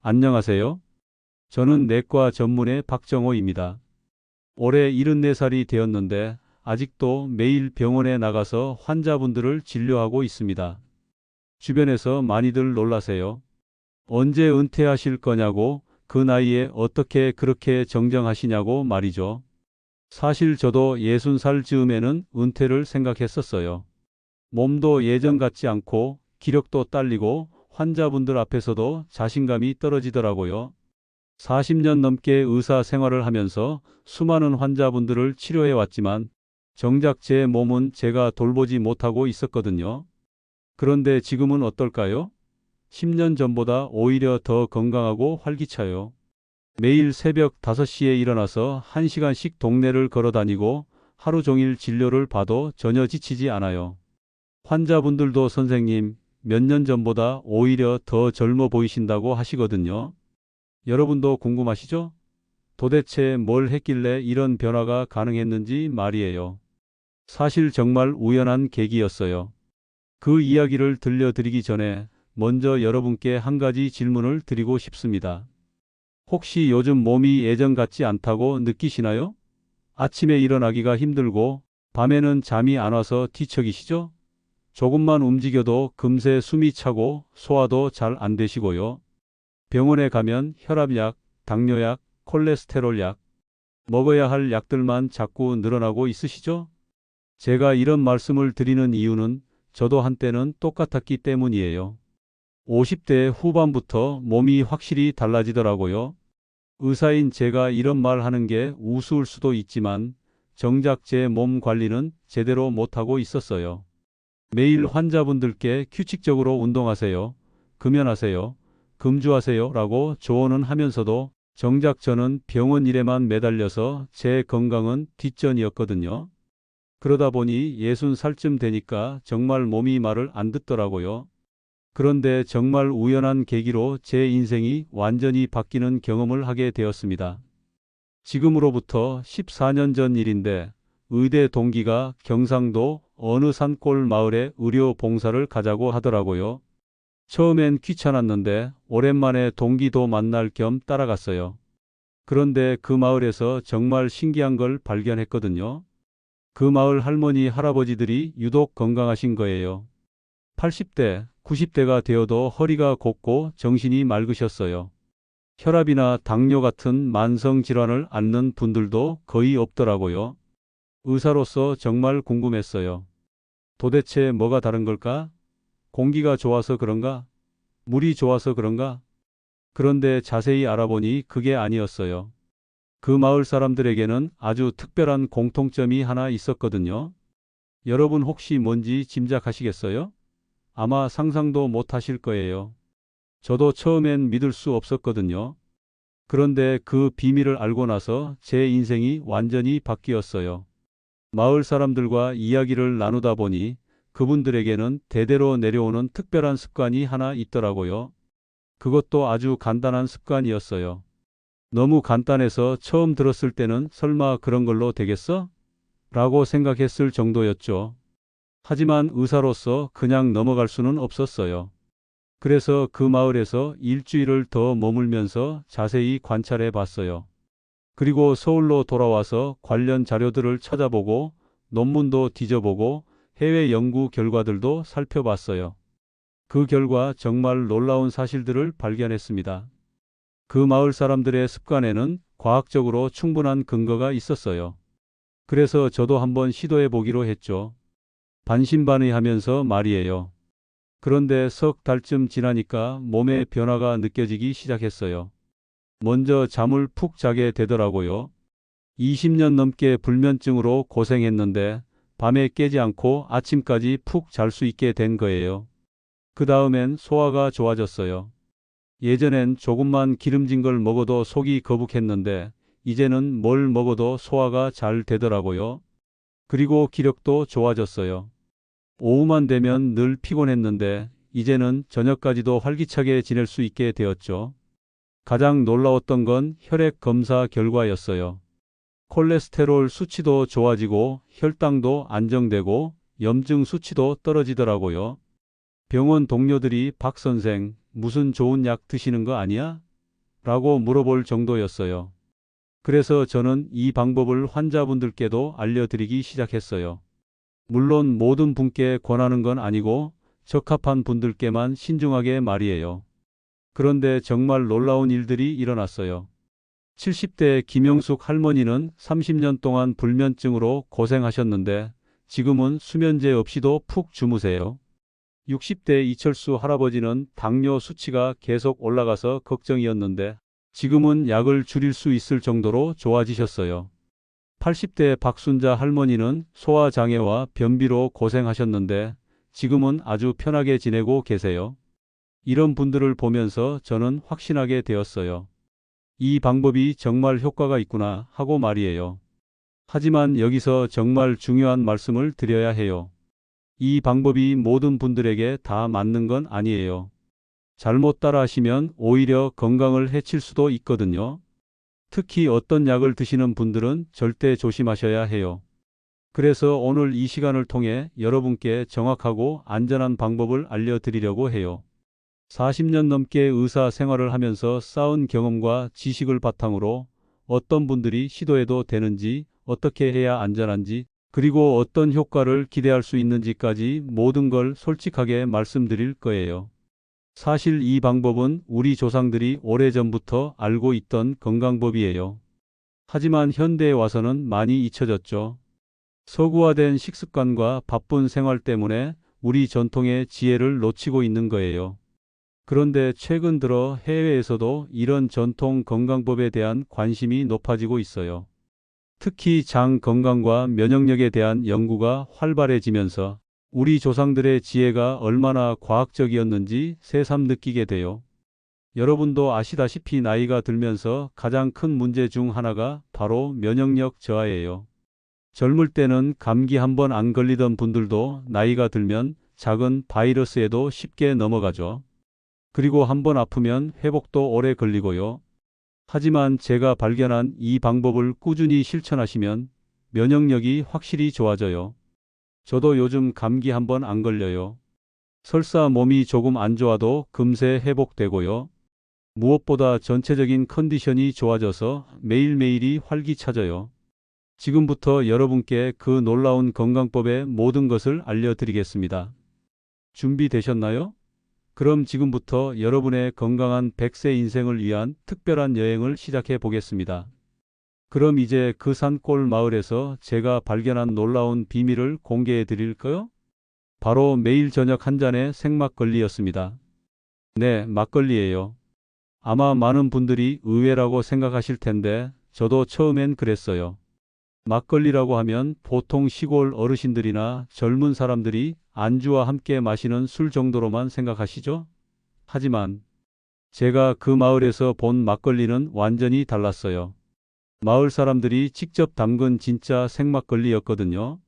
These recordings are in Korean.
안녕하세요. 저는 내과 전문의 박정호입니다. 올해 74살이 되었는데 아직도 매일 병원에 나가서 환자분들을 진료하고 있습니다. 주변에서 많이들 놀라세요. 언제 은퇴하실 거냐고, 그 나이에 어떻게 그렇게 정정하시냐고 말이죠. 사실 저도 60살 즈음에는 은퇴를 생각했었어요. 몸도 예전 같지 않고 기력도 딸리고 환자분들 앞에서도 자신감이 떨어지더라고요. 40년 넘게 의사 생활을 하면서 수많은 환자분들을 치료해 왔지만 정작 제 몸은 제가 돌보지 못하고 있었거든요. 그런데 지금은 어떨까요? 10년 전보다 오히려 더 건강하고 활기차요. 매일 새벽 5시에 일어나서 1시간씩 동네를 걸어 다니고 하루 종일 진료를 봐도 전혀 지치지 않아요. 환자분들도 선생님, 몇 년 전보다 오히려 더 젊어 보이신다고 하시거든요. 여러분도 궁금하시죠? 도대체 뭘 했길래 이런 변화가 가능했는지 말이에요. 사실 정말 우연한 계기였어요. 그 이야기를 들려드리기 전에 먼저 여러분께 한 가지 질문을 드리고 싶습니다. 혹시 요즘 몸이 예전 같지 않다고 느끼시나요? 아침에 일어나기가 힘들고 밤에는 잠이 안 와서 뒤척이시죠? 조금만 움직여도 금세 숨이 차고 소화도 잘 안 되시고요. 병원에 가면 혈압약, 당뇨약, 콜레스테롤약, 먹어야 할 약들만 자꾸 늘어나고 있으시죠? 제가 이런 말씀을 드리는 이유는 저도 한때는 똑같았기 때문이에요. 50대 후반부터 몸이 확실히 달라지더라고요. 의사인 제가 이런 말 하는 게 우스울 수도 있지만 정작 제 몸 관리는 제대로 못하고 있었어요. 매일 환자분들께 규칙적으로 운동하세요, 금연하세요, 금주하세요 라고 조언은 하면서도 정작 저는 병원 일에만 매달려서 제 건강은 뒷전이었거든요. 그러다 보니 60살쯤 되니까 정말 몸이 말을 안 듣더라고요. 그런데 정말 우연한 계기로 제 인생이 완전히 바뀌는 경험을 하게 되었습니다. 지금으로부터 14년 전 일인데 의대 동기가 경상도 어느 산골 마을에 의료 봉사를 가자고 하더라고요. 처음엔 귀찮았는데 오랜만에 동기도 만날 겸 따라갔어요. 그런데 그 마을에서 정말 신기한 걸 발견했거든요. 그 마을 할머니, 할아버지들이 유독 건강하신 거예요. 80대, 90대가 되어도 허리가 곱고 정신이 맑으셨어요. 혈압이나 당뇨 같은 만성 질환을 앓는 분들도 거의 없더라고요. 의사로서 정말 궁금했어요. 도대체 뭐가 다른 걸까? 공기가 좋아서 그런가? 물이 좋아서 그런가? 그런데 자세히 알아보니 그게 아니었어요. 그 마을 사람들에게는 아주 특별한 공통점이 하나 있었거든요. 여러분 혹시 뭔지 짐작하시겠어요? 아마 상상도 못 하실 거예요. 저도 처음엔 믿을 수 없었거든요. 그런데 그 비밀을 알고 나서 제 인생이 완전히 바뀌었어요. 마을 사람들과 이야기를 나누다 보니 그분들에게는 대대로 내려오는 특별한 습관이 하나 있더라고요. 그것도 아주 간단한 습관이었어요. 너무 간단해서 처음 들었을 때는 설마 그런 걸로 되겠어? 라고 생각했을 정도였죠. 하지만 의사로서 그냥 넘어갈 수는 없었어요. 그래서 그 마을에서 일주일을 더 머물면서 자세히 관찰해 봤어요. 그리고 서울로 돌아와서 관련 자료들을 찾아보고 논문도 뒤져보고 해외 연구 결과들도 살펴봤어요. 그 결과 정말 놀라운 사실들을 발견했습니다. 그 마을 사람들의 습관에는 과학적으로 충분한 근거가 있었어요. 그래서 저도 한번 시도해 보기로 했죠. 반신반의하면서 말이에요. 그런데 석 달쯤 지나니까 몸에 변화가 느껴지기 시작했어요. 먼저 잠을 푹 자게 되더라고요. 20년 넘게 불면증으로 고생했는데 밤에 깨지 않고 아침까지 푹 잘 수 있게 된 거예요. 그 다음엔 소화가 좋아졌어요. 예전엔 조금만 기름진 걸 먹어도 속이 거북했는데 이제는 뭘 먹어도 소화가 잘 되더라고요. 그리고 기력도 좋아졌어요. 오후만 되면 늘 피곤했는데 이제는 저녁까지도 활기차게 지낼 수 있게 되었죠. 가장 놀라웠던 건 혈액 검사 결과였어요. 콜레스테롤 수치도 좋아지고 혈당도 안정되고 염증 수치도 떨어지더라고요. 병원 동료들이 박 선생, 무슨 좋은 약 드시는 거 아니야? 라고 물어볼 정도였어요. 그래서 저는 이 방법을 환자분들께도 알려드리기 시작했어요. 물론 모든 분께 권하는 건 아니고 적합한 분들께만 신중하게 말이에요. 그런데 정말 놀라운 일들이 일어났어요. 70대 김영숙 할머니는 30년 동안 불면증으로 고생하셨는데 지금은 수면제 없이도 푹 주무세요. 60대 이철수 할아버지는 당뇨 수치가 계속 올라가서 걱정이었는데 지금은 약을 줄일 수 있을 정도로 좋아지셨어요. 80대 박순자 할머니는 소화장애와 변비로 고생하셨는데 지금은 아주 편하게 지내고 계세요. 이런 분들을 보면서 저는 확신하게 되었어요. 이 방법이 정말 효과가 있구나 하고 말이에요. 하지만 여기서 정말 중요한 말씀을 드려야 해요. 이 방법이 모든 분들에게 다 맞는 건 아니에요. 잘못 따라하시면 오히려 건강을 해칠 수도 있거든요. 특히 어떤 약을 드시는 분들은 절대 조심하셔야 해요. 그래서 오늘 이 시간을 통해 여러분께 정확하고 안전한 방법을 알려드리려고 해요. 40년 넘게 의사 생활을 하면서 쌓은 경험과 지식을 바탕으로 어떤 분들이 시도해도 되는지, 어떻게 해야 안전한지, 그리고 어떤 효과를 기대할 수 있는지까지 모든 걸 솔직하게 말씀드릴 거예요. 사실 이 방법은 우리 조상들이 오래전부터 알고 있던 건강법이에요. 하지만 현대에 와서는 많이 잊혀졌죠. 서구화된 식습관과 바쁜 생활 때문에 우리 전통의 지혜를 놓치고 있는 거예요. 그런데 최근 들어 해외에서도 이런 전통 건강법에 대한 관심이 높아지고 있어요. 특히 장 건강과 면역력에 대한 연구가 활발해지면서 우리 조상들의 지혜가 얼마나 과학적이었는지 새삼 느끼게 돼요. 여러분도 아시다시피 나이가 들면서 가장 큰 문제 중 하나가 바로 면역력 저하예요. 젊을 때는 감기 한 번 안 걸리던 분들도 나이가 들면 작은 바이러스에도 쉽게 넘어가죠. 그리고 한 번 아프면 회복도 오래 걸리고요. 하지만 제가 발견한 이 방법을 꾸준히 실천하시면 면역력이 확실히 좋아져요. 저도 요즘 감기 한 번 안 걸려요. 설사 몸이 조금 안 좋아도 금세 회복되고요. 무엇보다 전체적인 컨디션이 좋아져서 매일매일이 활기차져요. 지금부터 여러분께 그 놀라운 건강법의 모든 것을 알려드리겠습니다. 준비되셨나요? 그럼 지금부터 여러분의 건강한 100세 인생을 위한 특별한 여행을 시작해 보겠습니다. 그럼 이제 그 산골 마을에서 제가 발견한 놀라운 비밀을 공개해 드릴까요? 바로 매일 저녁 한 잔의 생막걸리였습니다. 네, 막걸리예요. 아마 많은 분들이 의외라고 생각하실 텐데 저도 처음엔 그랬어요. 막걸리라고 하면 보통 시골 어르신들이나 젊은 사람들이 안주와 함께 마시는 술 정도로만 생각하시죠? 하지만 제가 그 마을에서 본 막걸리는 완전히 달랐어요. 마을 사람들이 직접 담근 진짜 생막걸리였거든요.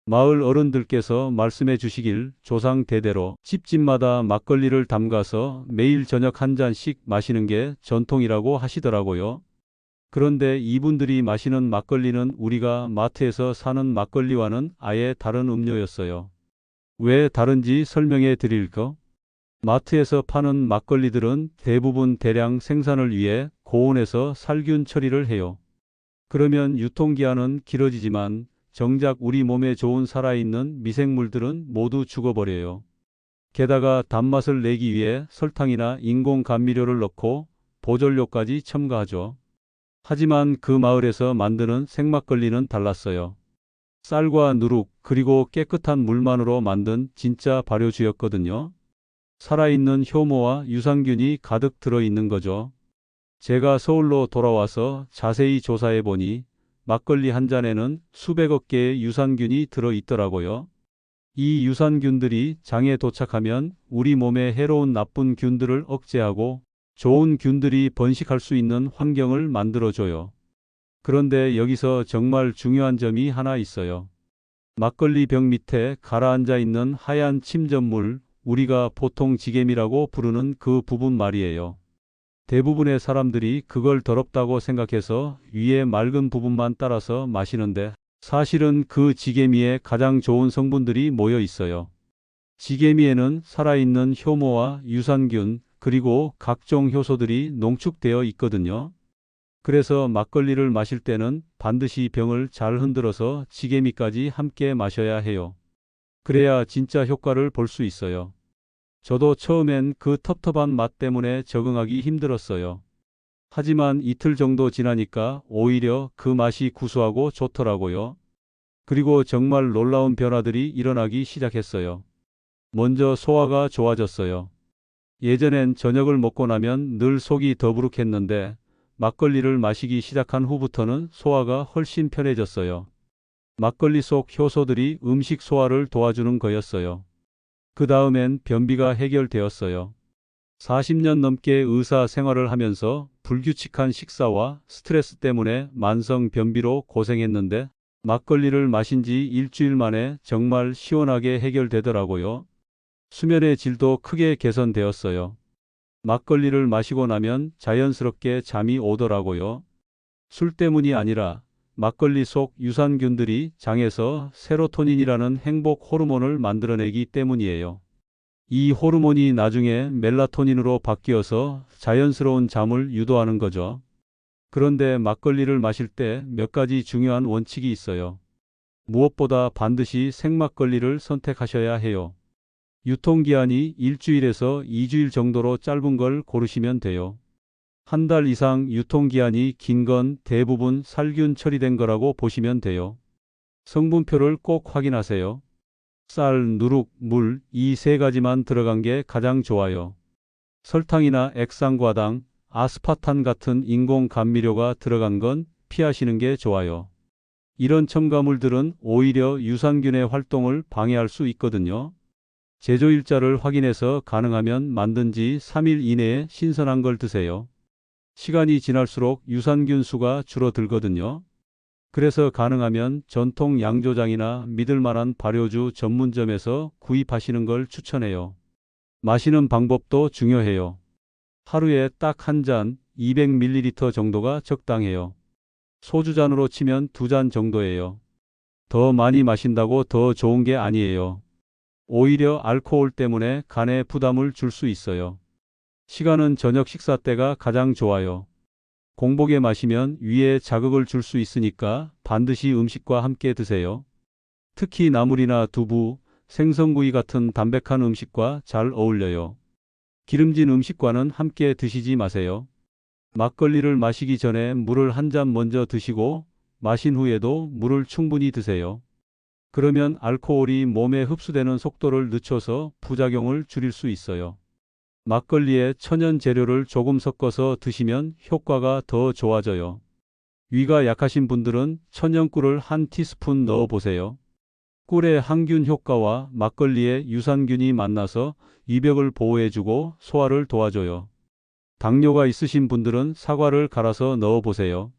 마을 어른들께서 말씀해 주시길 조상 대대로 집집마다 막걸리를 담가서 매일 저녁 한 잔씩 마시는 게 전통이라고 하시더라고요. 그런데 이분들이 마시는 막걸리는 우리가 마트에서 사는 막걸리와는 아예 다른 음료였어요. 왜 다른지 설명해 드릴까? 마트에서 파는 막걸리들은 대부분 대량 생산을 위해 고온에서 살균 처리를 해요. 그러면 유통기한은 길어지지만 정작 우리 몸에 좋은 살아있는 미생물들은 모두 죽어버려요. 게다가 단맛을 내기 위해 설탕이나 인공 감미료를 넣고 보존료까지 첨가하죠. 하지만 그 마을에서 만드는 생막걸리는 달랐어요. 쌀과 누룩 그리고 깨끗한 물만으로 만든 진짜 발효주였거든요. 살아있는 효모와 유산균이 가득 들어있는 거죠. 제가 서울로 돌아와서 자세히 조사해 보니 막걸리 한 잔에는 수백억 개의 유산균이 들어있더라고요. 이 유산균들이 장에 도착하면 우리 몸에 해로운 나쁜 균들을 억제하고 좋은 균들이 번식할 수 있는 환경을 만들어줘요. 그런데 여기서 정말 중요한 점이 하나 있어요. 막걸리 병 밑에 가라앉아 있는 하얀 침전물, 우리가 보통 지게미라고 부르는 그 부분 말이에요. 대부분의 사람들이 그걸 더럽다고 생각해서 위에 맑은 부분만 따라서 마시는데 사실은 그 지게미에 가장 좋은 성분들이 모여 있어요. 지게미에는 살아있는 효모와 유산균, 그리고 각종 효소들이 농축되어 있거든요. 그래서 막걸리를 마실 때는 반드시 병을 잘 흔들어서 지게미까지 함께 마셔야 해요. 그래야 진짜 효과를 볼 수 있어요. 저도 처음엔 그 텁텁한 맛 때문에 적응하기 힘들었어요. 하지만 이틀 정도 지나니까 오히려 그 맛이 구수하고 좋더라고요. 그리고 정말 놀라운 변화들이 일어나기 시작했어요. 먼저 소화가 좋아졌어요. 예전엔 저녁을 먹고 나면 늘 속이 더부룩했는데 막걸리를 마시기 시작한 후부터는 소화가 훨씬 편해졌어요. 막걸리 속 효소들이 음식 소화를 도와주는 거였어요. 그 다음엔 변비가 해결되었어요. 40년 넘게 의사 생활을 하면서 불규칙한 식사와 스트레스 때문에 만성 변비로 고생했는데 막걸리를 마신 지 일주일 만에 정말 시원하게 해결되더라고요. 수면의 질도 크게 개선되었어요. 막걸리를 마시고 나면 자연스럽게 잠이 오더라고요. 술 때문이 아니라 막걸리 속 유산균들이 장에서 세로토닌이라는 행복 호르몬을 만들어내기 때문이에요. 이 호르몬이 나중에 멜라토닌으로 바뀌어서 자연스러운 잠을 유도하는 거죠. 그런데 막걸리를 마실 때 몇 가지 중요한 원칙이 있어요. 무엇보다 반드시 생막걸리를 선택하셔야 해요. 유통기한이 일주일에서 2주일 정도로 짧은 걸 고르시면 돼요. 한 달 이상 유통기한이 긴 건 대부분 살균 처리된 거라고 보시면 돼요. 성분표를 꼭 확인하세요. 쌀, 누룩, 물, 이 세 가지만 들어간 게 가장 좋아요. 설탕이나 액상과당, 아스파탄 같은 인공 감미료가 들어간 건 피하시는 게 좋아요. 이런 첨가물들은 오히려 유산균의 활동을 방해할 수 있거든요. 제조일자를 확인해서 가능하면 만든 지 3일 이내에 신선한 걸 드세요. 시간이 지날수록 유산균 수가 줄어들거든요. 그래서 가능하면 전통 양조장이나 믿을 만한 발효주 전문점에서 구입하시는 걸 추천해요. 마시는 방법도 중요해요. 하루에 딱 한 잔, 200ml 정도가 적당해요. 소주잔으로 치면 2잔 정도예요. 더 많이 마신다고 더 좋은 게 아니에요. 오히려 알코올 때문에 간에 부담을 줄 수 있어요. 시간은 저녁 식사 때가 가장 좋아요. 공복에 마시면 위에 자극을 줄 수 있으니까 반드시 음식과 함께 드세요. 특히 나물이나 두부, 생선구이 같은 담백한 음식과 잘 어울려요. 기름진 음식과는 함께 드시지 마세요. 막걸리를 마시기 전에 물을 한 잔 먼저 드시고 마신 후에도 물을 충분히 드세요. 그러면 알코올이 몸에 흡수되는 속도를 늦춰서 부작용을 줄일 수 있어요. 막걸리에 천연 재료를 조금 섞어서 드시면 효과가 더 좋아져요. 위가 약하신 분들은 천연꿀을 한 티스푼 넣어 보세요. 꿀의 항균 효과와 막걸리의 유산균이 만나서 위벽을 보호해주고 소화를 도와줘요. 당뇨가 있으신 분들은 사과를 갈아서 넣어 보세요.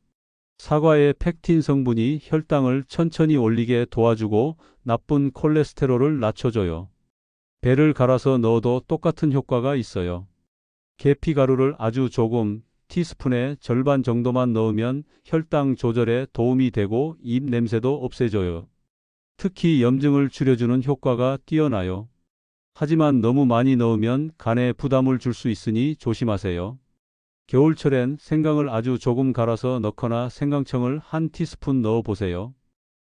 사과의 펙틴 성분이 혈당을 천천히 올리게 도와주고 나쁜 콜레스테롤을 낮춰줘요. 배를 갈아서 넣어도 똑같은 효과가 있어요. 계피가루를 아주 조금, 티스푼의 절반 정도만 넣으면 혈당 조절에 도움이 되고 입 냄새도 없애줘요. 특히 염증을 줄여주는 효과가 뛰어나요. 하지만 너무 많이 넣으면 간에 부담을 줄 수 있으니 조심하세요. 겨울철엔 생강을 아주 조금 갈아서 넣거나 생강청을 한 티스푼 넣어 보세요.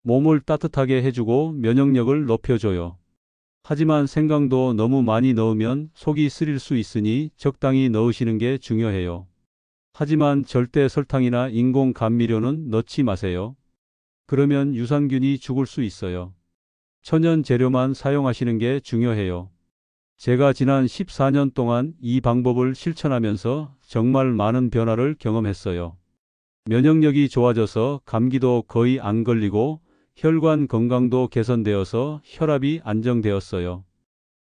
몸을 따뜻하게 해주고 면역력을 높여줘요. 하지만 생강도 너무 많이 넣으면 속이 쓰릴 수 있으니 적당히 넣으시는 게 중요해요. 하지만 절대 설탕이나 인공 감미료는 넣지 마세요. 그러면 유산균이 죽을 수 있어요. 천연 재료만 사용하시는 게 중요해요. 제가 지난 14년 동안 이 방법을 실천하면서 정말 많은 변화를 경험했어요. 면역력이 좋아져서 감기도 거의 안 걸리고 혈관 건강도 개선되어서 혈압이 안정되었어요.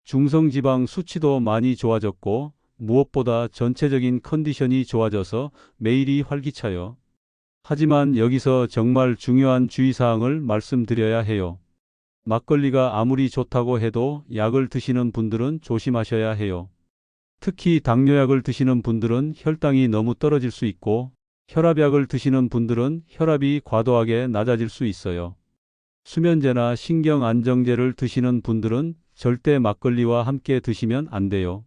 중성지방 수치도 많이 좋아졌고 무엇보다 전체적인 컨디션이 좋아져서 매일이 활기차요. 하지만 여기서 정말 중요한 주의사항을 말씀드려야 해요. 막걸리가 아무리 좋다고 해도 약을 드시는 분들은 조심하셔야 해요. 특히 당뇨약을 드시는 분들은 혈당이 너무 떨어질 수 있고 혈압약을 드시는 분들은 혈압이 과도하게 낮아질 수 있어요. 수면제나 신경안정제를 드시는 분들은 절대 막걸리와 함께 드시면 안 돼요.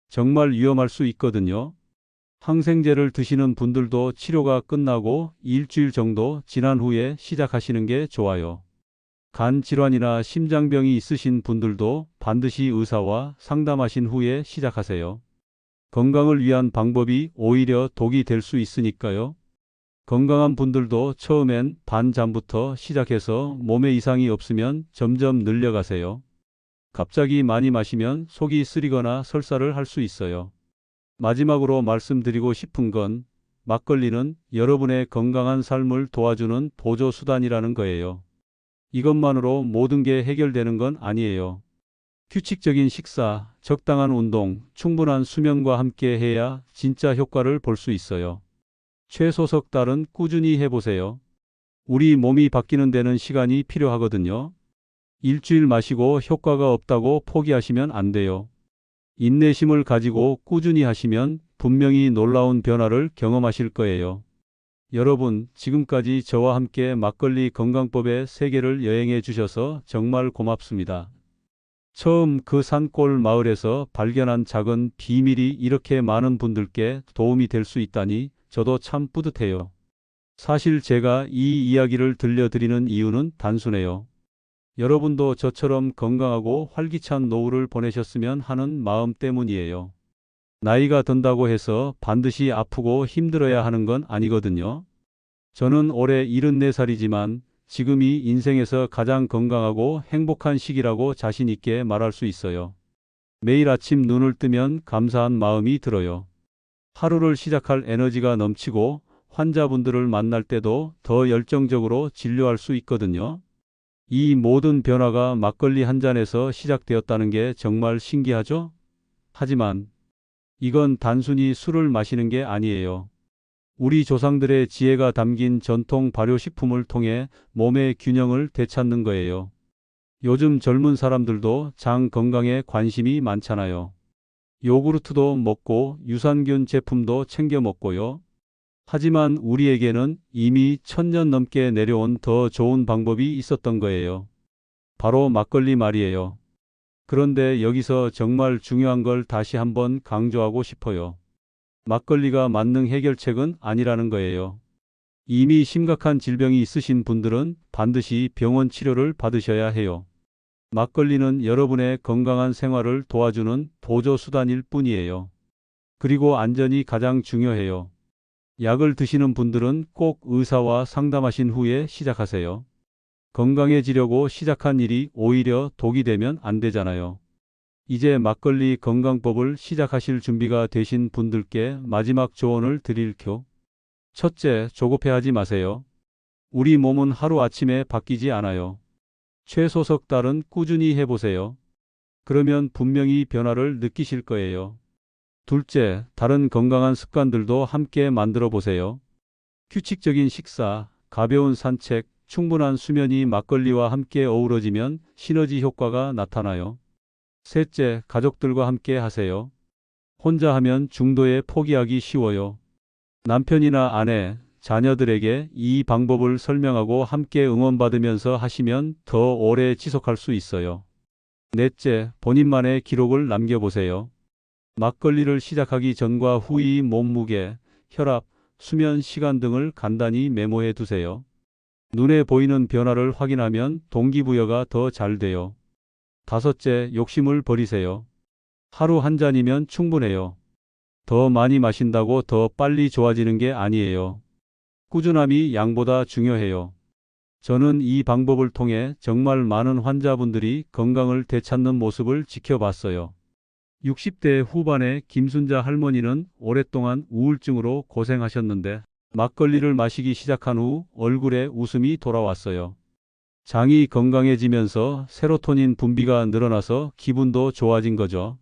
정말 위험할 수 있거든요. 항생제를 드시는 분들도 치료가 끝나고 일주일 정도 지난 후에 시작하시는 게 좋아요. 간 질환이나 심장병이 있으신 분들도 반드시 의사와 상담하신 후에 시작하세요. 건강을 위한 방법이 오히려 독이 될 수 있으니까요. 건강한 분들도 처음엔 반잠부터 시작해서 몸에 이상이 없으면 점점 늘려가세요. 갑자기 많이 마시면 속이 쓰리거나 설사를 할 수 있어요. 마지막으로 말씀드리고 싶은 건 막걸리는 여러분의 건강한 삶을 도와주는 보조 수단이라는 거예요. 이것만으로 모든 게 해결되는 건 아니에요. 규칙적인 식사, 적당한 운동, 충분한 수면과 함께 해야 진짜 효과를 볼 수 있어요. 최소 석 달은 꾸준히 해보세요. 우리 몸이 바뀌는 데는 시간이 필요하거든요. 일주일 마시고 효과가 없다고 포기하시면 안 돼요. 인내심을 가지고 꾸준히 하시면 분명히 놀라운 변화를 경험하실 거예요. 여러분, 지금까지 저와 함께 막걸리 건강법의 세계를 여행해 주셔서 정말 고맙습니다. 처음 그 산골 마을에서 발견한 작은 비밀이 이렇게 많은 분들께 도움이 될 수 있다니 저도 참 뿌듯해요. 사실 제가 이 이야기를 들려드리는 이유는 단순해요. 여러분도 저처럼 건강하고 활기찬 노후를 보내셨으면 하는 마음 때문이에요. 나이가 든다고 해서 반드시 아프고 힘들어야 하는 건 아니거든요. 저는 올해 74살이지만 지금이 인생에서 가장 건강하고 행복한 시기라고 자신 있게 말할 수 있어요. 매일 아침 눈을 뜨면 감사한 마음이 들어요. 하루를 시작할 에너지가 넘치고 환자분들을 만날 때도 더 열정적으로 진료할 수 있거든요. 이 모든 변화가 막걸리 한 잔에서 시작되었다는 게 정말 신기하죠? 하지만 이건 단순히 술을 마시는 게 아니에요. 우리 조상들의 지혜가 담긴 전통 발효식품을 통해 몸의 균형을 되찾는 거예요. 요즘 젊은 사람들도 장 건강에 관심이 많잖아요. 요구르트도 먹고 유산균 제품도 챙겨 먹고요. 하지만 우리에게는 이미 1000년 넘게 내려온 더 좋은 방법이 있었던 거예요. 바로 막걸리 말이에요. 그런데 여기서 정말 중요한 걸 다시 한번 강조하고 싶어요. 막걸리가 만능 해결책은 아니라는 거예요. 이미 심각한 질병이 있으신 분들은 반드시 병원 치료를 받으셔야 해요. 막걸리는 여러분의 건강한 생활을 도와주는 보조 수단일 뿐이에요. 그리고 안전이 가장 중요해요. 약을 드시는 분들은 꼭 의사와 상담하신 후에 시작하세요. 건강해지려고 시작한 일이 오히려 독이 되면 안 되잖아요. 이제 막걸리 건강법을 시작하실 준비가 되신 분들께 마지막 조언을 드릴게요. 첫째, 조급해하지 마세요. 우리 몸은 하루아침에 바뀌지 않아요. 최소 석 달은 꾸준히 해보세요. 그러면 분명히 변화를 느끼실 거예요. 둘째, 다른 건강한 습관들도 함께 만들어 보세요. 규칙적인 식사, 가벼운 산책, 충분한 수면이 막걸리와 함께 어우러지면 시너지 효과가 나타나요. 셋째, 가족들과 함께 하세요. 혼자 하면 중도에 포기하기 쉬워요. 남편이나 아내, 자녀들에게 이 방법을 설명하고 함께 응원받으면서 하시면 더 오래 지속할 수 있어요. 넷째, 본인만의 기록을 남겨보세요. 막걸리를 시작하기 전과 후의 몸무게, 혈압, 수면 시간 등을 간단히 메모해 두세요. 눈에 보이는 변화를 확인하면 동기부여가 더 잘 돼요. 다섯째, 욕심을 버리세요. 하루 한 잔이면 충분해요. 더 많이 마신다고 더 빨리 좋아지는 게 아니에요. 꾸준함이 양보다 중요해요. 저는 이 방법을 통해 정말 많은 환자분들이 건강을 되찾는 모습을 지켜봤어요. 60대 후반의 김순자 할머니는 오랫동안 우울증으로 고생하셨는데 막걸리를 마시기 시작한 후 얼굴에 웃음이 돌아왔어요. 장이 건강해지면서 세로토닌 분비가 늘어나서 기분도 좋아진 거죠.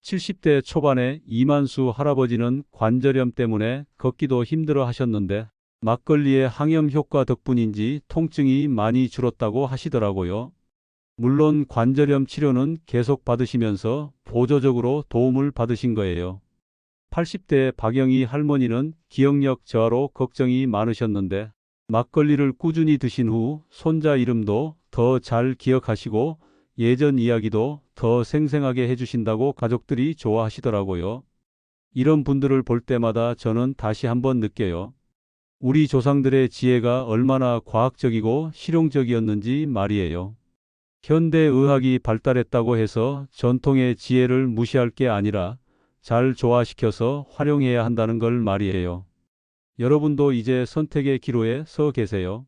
70대 초반의 이만수 할아버지는 관절염 때문에 걷기도 힘들어 하셨는데 막걸리의 항염 효과 덕분인지 통증이 많이 줄었다고 하시더라고요. 물론 관절염 치료는 계속 받으시면서 보조적으로 도움을 받으신 거예요. 80대 박영희 할머니는 기억력 저하로 걱정이 많으셨는데 막걸리를 꾸준히 드신 후 손자 이름도 더 잘 기억하시고 예전 이야기도 더 생생하게 해주신다고 가족들이 좋아하시더라고요. 이런 분들을 볼 때마다 저는 다시 한번 느껴요. 우리 조상들의 지혜가 얼마나 과학적이고 실용적이었는지 말이에요. 현대의학이 발달했다고 해서 전통의 지혜를 무시할 게 아니라 잘 조화시켜서 활용해야 한다는 걸 말이에요. 여러분도 이제 선택의 기로에 서 계세요.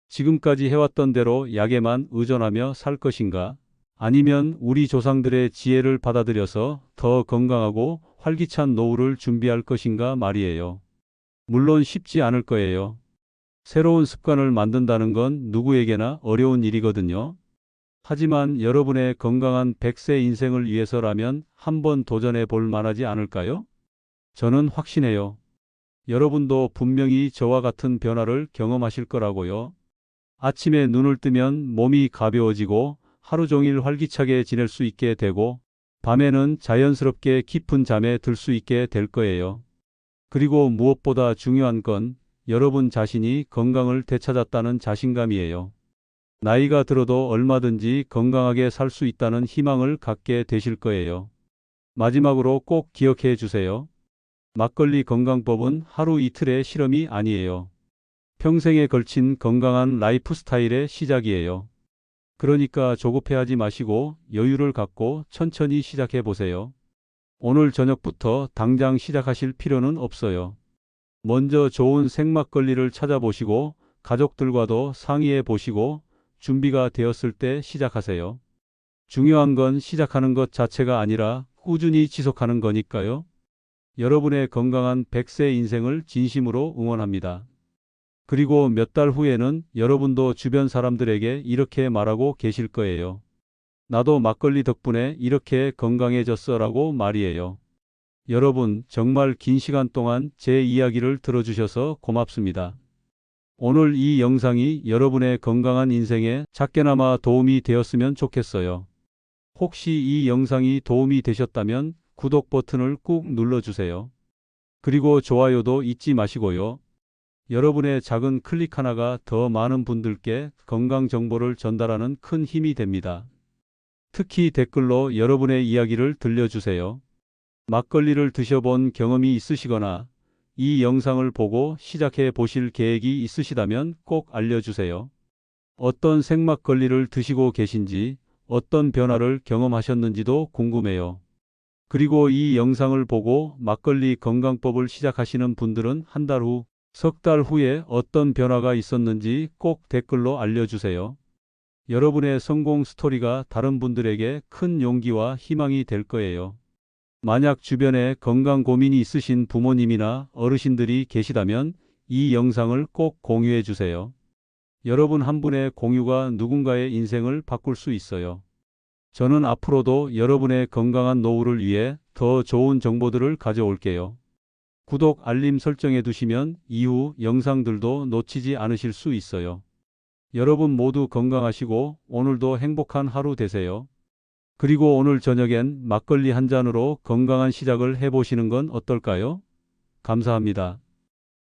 지금까지 해왔던 대로 약에만 의존하며 살 것인가? 아니면 우리 조상들의 지혜를 받아들여서 더 건강하고 활기찬 노후를 준비할 것인가 말이에요. 물론 쉽지 않을 거예요. 새로운 습관을 만든다는 건 누구에게나 어려운 일이거든요. 하지만 여러분의 건강한 100세 인생을 위해서라면 한번 도전해 볼 만하지 않을까요? 저는 확신해요. 여러분도 분명히 저와 같은 변화를 경험하실 거라고요. 아침에 눈을 뜨면 몸이 가벼워지고 하루 종일 활기차게 지낼 수 있게 되고 밤에는 자연스럽게 깊은 잠에 들 수 있게 될 거예요. 그리고 무엇보다 중요한 건 여러분 자신이 건강을 되찾았다는 자신감이에요. 나이가 들어도 얼마든지 건강하게 살 수 있다는 희망을 갖게 되실 거예요. 마지막으로 꼭 기억해 주세요. 막걸리 건강법은 하루 이틀의 실험이 아니에요. 평생에 걸친 건강한 라이프 스타일의 시작이에요. 그러니까 조급해하지 마시고 여유를 갖고 천천히 시작해 보세요. 오늘 저녁부터 당장 시작하실 필요는 없어요. 먼저 좋은 생막걸리를 찾아보시고 가족들과도 상의해 보시고 준비가 되었을 때 시작하세요. 중요한 건 시작하는 것 자체가 아니라 꾸준히 지속하는 거니까요. 여러분의 건강한 100세 인생을 진심으로 응원합니다. 그리고 몇 달 후에는 여러분도 주변 사람들에게 이렇게 말하고 계실 거예요. 나도 막걸리 덕분에 이렇게 건강해졌어 라고 말이에요. 여러분, 정말 긴 시간 동안 제 이야기를 들어주셔서 고맙습니다. 오늘 이 영상이 여러분의 건강한 인생에 작게나마 도움이 되었으면 좋겠어요. 혹시 이 영상이 도움이 되셨다면 구독 버튼을 꾹 눌러주세요. 그리고 좋아요도 잊지 마시고요. 여러분의 작은 클릭 하나가 더 많은 분들께 건강 정보를 전달하는 큰 힘이 됩니다. 특히 댓글로 여러분의 이야기를 들려주세요. 막걸리를 드셔본 경험이 있으시거나 이 영상을 보고 시작해 보실 계획이 있으시다면 꼭 알려주세요. 어떤 생막걸리를 드시고 계신지, 어떤 변화를 경험하셨는지도 궁금해요. 그리고 이 영상을 보고 막걸리 건강법을 시작하시는 분들은 한 달 후, 석 달 후에 어떤 변화가 있었는지 꼭 댓글로 알려주세요. 여러분의 성공 스토리가 다른 분들에게 큰 용기와 희망이 될 거예요. 만약 주변에 건강 고민이 있으신 부모님이나 어르신들이 계시다면 이 영상을 꼭 공유해 주세요. 여러분 한 분의 공유가 누군가의 인생을 바꿀 수 있어요. 저는 앞으로도 여러분의 건강한 노후를 위해 더 좋은 정보들을 가져올게요. 구독, 알림 설정해 두시면 이후 영상들도 놓치지 않으실 수 있어요. 여러분 모두 건강하시고 오늘도 행복한 하루 되세요. 그리고 오늘 저녁엔 막걸리 한 잔으로 건강한 시작을 해보시는 건 어떨까요? 감사합니다.